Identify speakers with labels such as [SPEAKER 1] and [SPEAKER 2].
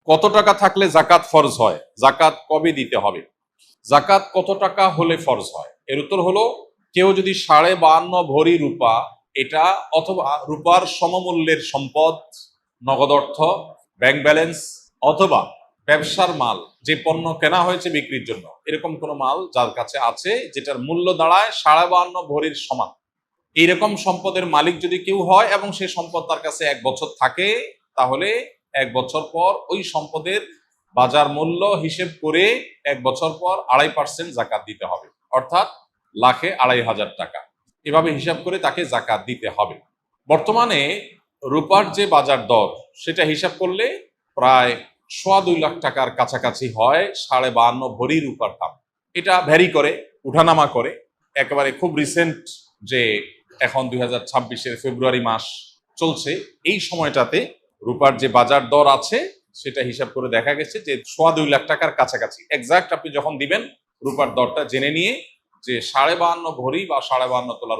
[SPEAKER 1] কত টাকা থাকলে জাকাত ফরজ হয়? জাকাত কবে দিতে হবে? জাকাত কত টাকা হলে ফরজ হয়? এর উত্তর হলো, কেউ যদি 52.5 ভরি রূপা, এটা অথবা রূপার সমমূল্যের সম্পদ, নগদ অর্থ, ব্যাংক ব্যালেন্স, অথবা ব্যবসার মাল, যে পণ্য কেনা হয়েছে বিক্রির জন্য, এরকম কোনো মাল যার কাছে আছে যেটার মূল্য দাঁড়ায় 52.5 ভরির সমান, এইরকম সম্পদের মালিক যদি কেউ হয় এবং সেই সম্পদ তার কাছে 1 বছর থাকে, তাহলে 1 বছর পর ওই সম্পদের বাজার মূল্য হিসেব করে 1 বছর পর 2.5% জাকাত দিতে হবে, অর্থাৎ লাখে 2,500 টাকা। এভাবে হিসাব করে তাকে জাকাত দিতে হবে। বর্তমানে রূপার যে বাজার দর, সেটা হিসাব করলে প্রায় 2.25 লাখ টাকার কাছাকাছি হয় 52.5 ভরি রূপার দাম। এটা ভ্যারি করে, উঠানামা করে। একেবারে খুব রিসেন্ট, যে এখন 2026-এর ফেব্রুয়ারি মাস চলছে, এই সময়টাতে রূপার যে বাজার দর আছে সেটা হিসাব করে দেখা গেছে যে 2.25 লাখ টাকার কাছাকাছি। এক্সাক্ট আপনি যখন দিবেন রূপার দরটা জেনে নিয়ে, যে 52.5 ভরি বা 52.5 তোলা